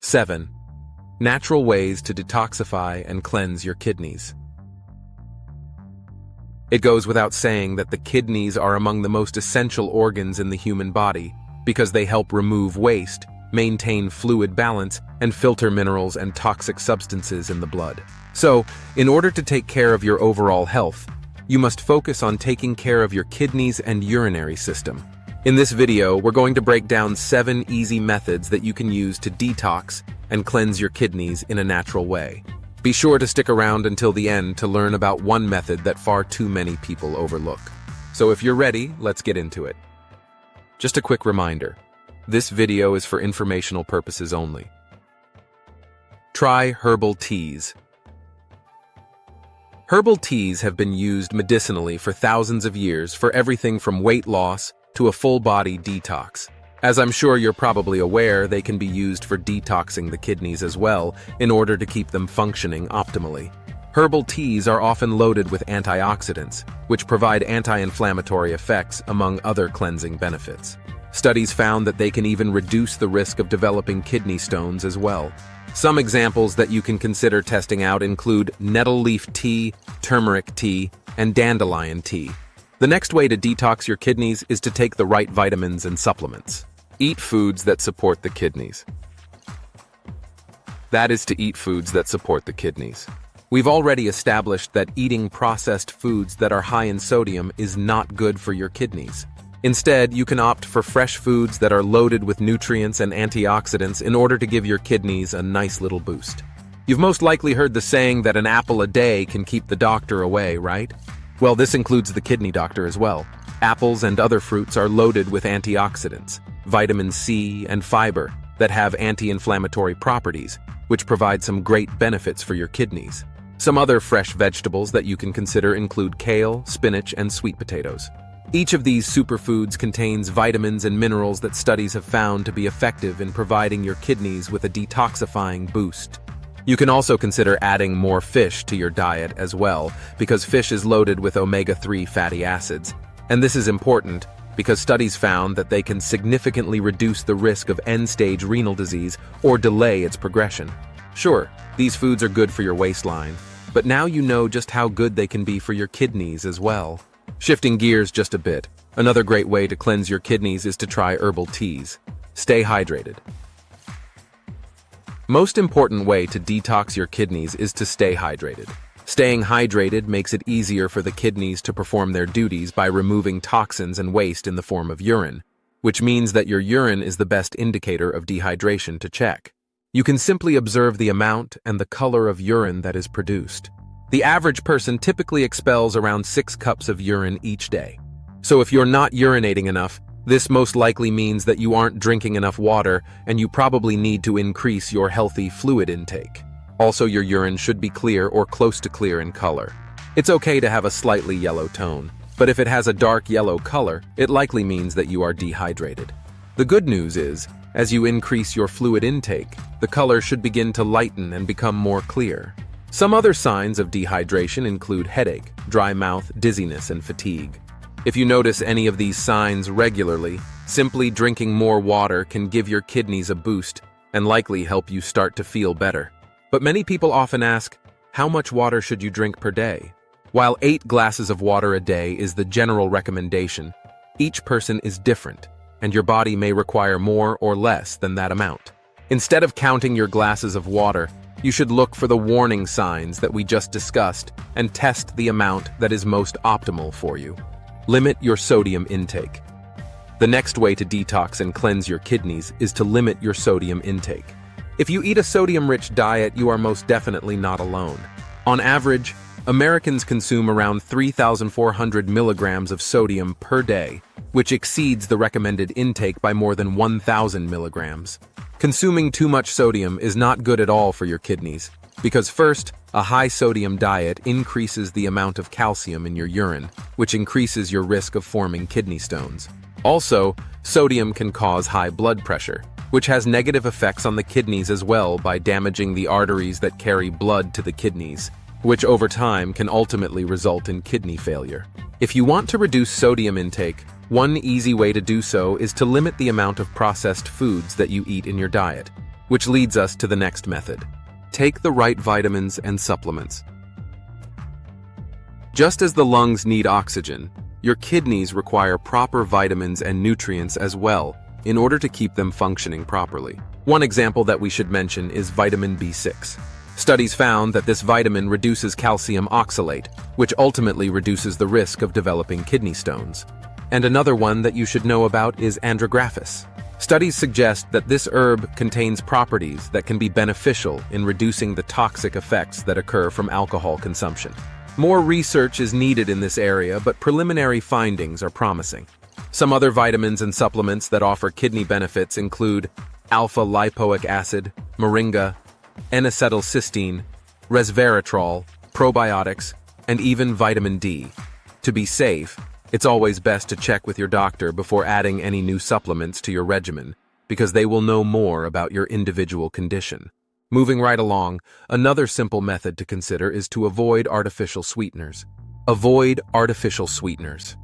7. Natural ways to detoxify and cleanse your kidneys. It goes without saying that the kidneys are among the most essential organs in the human body because they help remove waste, maintain fluid balance, and filter minerals and toxic substances in the blood. So, in order to take care of your overall health, you must focus on taking care of your kidneys and urinary system. In this video, we're going to break down 7 easy methods that you can use to detox and cleanse your kidneys in a natural way. Be sure to stick around until the end to learn about one method that far too many people overlook. So if you're ready, let's get into it. Just a quick reminder, this video is for informational purposes only. Try herbal teas. Herbal teas have been used medicinally for thousands of years for everything from weight loss to a full-body detox. As I'm sure you're probably aware, they can be used for detoxing the kidneys as well in order to keep them functioning optimally. Herbal teas are often loaded with antioxidants, which provide anti-inflammatory effects among other cleansing benefits. Studies found that they can even reduce the risk of developing kidney stones as well. Some examples that you can consider testing out include nettle leaf tea, turmeric tea, and dandelion tea. The next way to detox your kidneys is to take the right vitamins and supplements. Eat foods that support the kidneys. That is to eat foods that support the kidneys. We've already established that eating processed foods that are high in sodium is not good for your kidneys. Instead, you can opt for fresh foods that are loaded with nutrients and antioxidants in order to give your kidneys a nice little boost. You've most likely heard the saying that an apple a day can keep the doctor away, right? Well, this includes the kidney doctor as well. Apples and other fruits are loaded with antioxidants, vitamin C and fiber that have anti-inflammatory properties, which provide some great benefits for your kidneys. Some other fresh vegetables that you can consider include kale, spinach, and sweet potatoes. Each of these superfoods contains vitamins and minerals that studies have found to be effective in providing your kidneys with a detoxifying boost. You can also consider adding more fish to your diet as well, because fish is loaded with omega-3 fatty acids. And this is important because studies found that they can significantly reduce the risk of end-stage renal disease or delay its progression. Sure, these foods are good for your waistline, but now you know just how good they can be for your kidneys as well. Shifting gears just a bit, another great way to cleanse your kidneys is to try herbal teas. Stay hydrated. Most important way to detox your kidneys is to stay hydrated. Staying hydrated makes it easier for the kidneys to perform their duties by removing toxins and waste in the form of urine, which means that your urine is the best indicator of dehydration to check. You can simply observe the amount and the color of urine that is produced. The average person typically expels around 6 cups of urine each day. So if you're not urinating enough, this most likely means that you aren't drinking enough water and you probably need to increase your healthy fluid intake. Also, your urine should be clear or close to clear in color. It's okay to have a slightly yellow tone, but if it has a dark yellow color, it likely means that you are dehydrated. The good news is, as you increase your fluid intake, the color should begin to lighten and become more clear. Some other signs of dehydration include headache, dry mouth, dizziness, and fatigue. If you notice any of these signs regularly, simply drinking more water can give your kidneys a boost and likely help you start to feel better. But many people often ask, how much water should you drink per day? While 8 glasses of water a day is the general recommendation, each person is different, and your body may require more or less than that amount. Instead of counting your glasses of water, you should look for the warning signs that we just discussed and test the amount that is most optimal for you. Limit your sodium intake. The next way to detox and cleanse your kidneys is to limit your sodium intake. If you eat a sodium-rich diet, you are most definitely not alone. On average, Americans consume around 3,400 milligrams of sodium per day, which exceeds the recommended intake by more than 1,000 milligrams. Consuming too much sodium is not good at all for your kidneys, because first, a high sodium diet increases the amount of calcium in your urine, which increases your risk of forming kidney stones. Also, sodium can cause high blood pressure, which has negative effects on the kidneys as well by damaging the arteries that carry blood to the kidneys, which over time can ultimately result in kidney failure. If you want to reduce sodium intake, one easy way to do so is to limit the amount of processed foods that you eat in your diet. Which leads us to the next method. Take the right vitamins and supplements. Just as the lungs need oxygen, your kidneys require proper vitamins and nutrients as well in order to keep them functioning properly. One example that we should mention is vitamin B6. Studies found that this vitamin reduces calcium oxalate, which ultimately reduces the risk of developing kidney stones. And another one that you should know about is andrographis. Studies suggest that this herb contains properties that can be beneficial in reducing the toxic effects that occur from alcohol consumption. More research is needed in this area, but preliminary findings are promising. Some other vitamins and supplements that offer kidney benefits include alpha-lipoic acid, moringa, N-acetylcysteine, resveratrol, probiotics, and even vitamin D. To be safe, it's always best to check with your doctor before adding any new supplements to your regimen, because they will know more about your individual condition. Moving right along, another simple method to consider is to avoid artificial sweeteners. Avoid artificial sweeteners.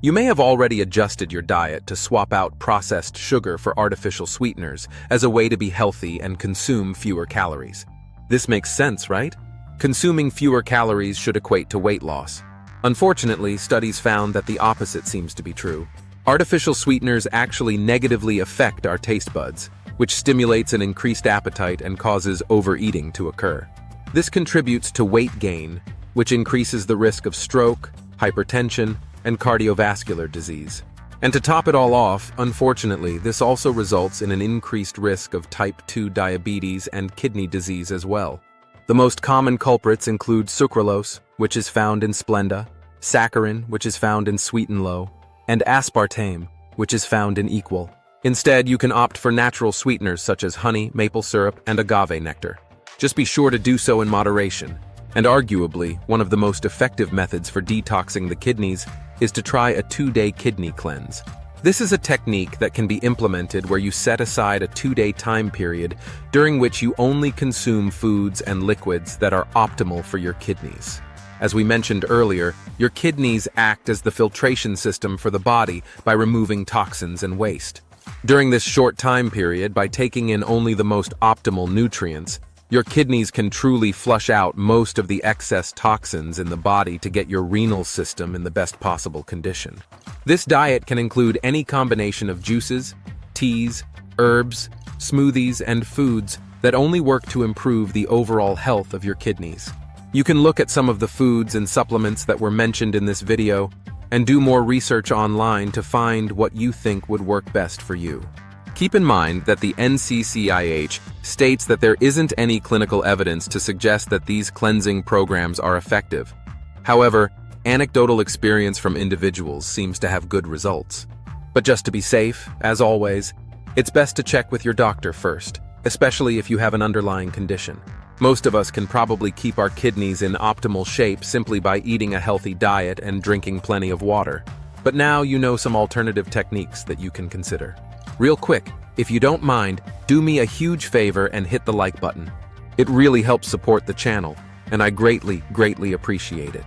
You may have already adjusted your diet to swap out processed sugar for artificial sweeteners as a way to be healthy and consume fewer calories. This makes sense, right? Consuming fewer calories should equate to weight loss. Unfortunately, studies found that the opposite seems to be true. Artificial sweeteners actually negatively affect our taste buds, which stimulates an increased appetite and causes overeating to occur. This contributes to weight gain, which increases the risk of stroke, hypertension, and cardiovascular disease. And to top it all off, unfortunately, this also results in an increased risk of type 2 diabetes and kidney disease as well. The most common culprits include sucralose, which is found in Splenda, saccharin, which is found in Sweet and Low, and aspartame, which is found in Equal. Instead, you can opt for natural sweeteners such as honey, maple syrup, and agave nectar. Just be sure to do so in moderation. And arguably, one of the most effective methods for detoxing the kidneys is to try a 2-day kidney cleanse. This is a technique that can be implemented where you set aside a 2-day time period during which you only consume foods and liquids that are optimal for your kidneys. As we mentioned earlier, your kidneys act as the filtration system for the body by removing toxins and waste. During this short time period, by taking in only the most optimal nutrients, your kidneys can truly flush out most of the excess toxins in the body to get your renal system in the best possible condition. This diet can include any combination of juices, teas, herbs, smoothies, and foods that only work to improve the overall health of your kidneys. You can look at some of the foods and supplements that were mentioned in this video and do more research online to find what you think would work best for you. Keep in mind that the NCCIH states that there isn't any clinical evidence to suggest that these cleansing programs are effective. However, anecdotal experience from individuals seems to have good results. But just to be safe, as always, it's best to check with your doctor first, especially if you have an underlying condition. Most of us can probably keep our kidneys in optimal shape simply by eating a healthy diet and drinking plenty of water. But now you know some alternative techniques that you can consider. Real quick, if you don't mind, do me a huge favor and hit the like button. It really helps support the channel, and I greatly appreciate it.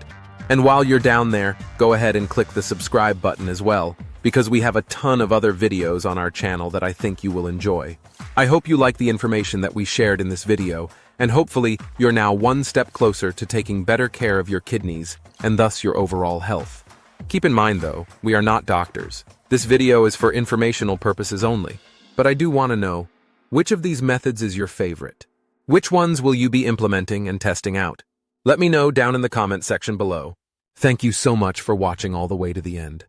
And while you're down there, go ahead and click the subscribe button as well, because we have a ton of other videos on our channel that I think you will enjoy. I hope you like the information that we shared in this video, and hopefully you're now one step closer to taking better care of your kidneys, and thus your overall health. Keep in mind though, we are not doctors. This video is for informational purposes only, but I do want to know, which of these methods is your favorite? Which ones will you be implementing and testing out? Let me know down in the comment section below. Thank you so much for watching all the way to the end.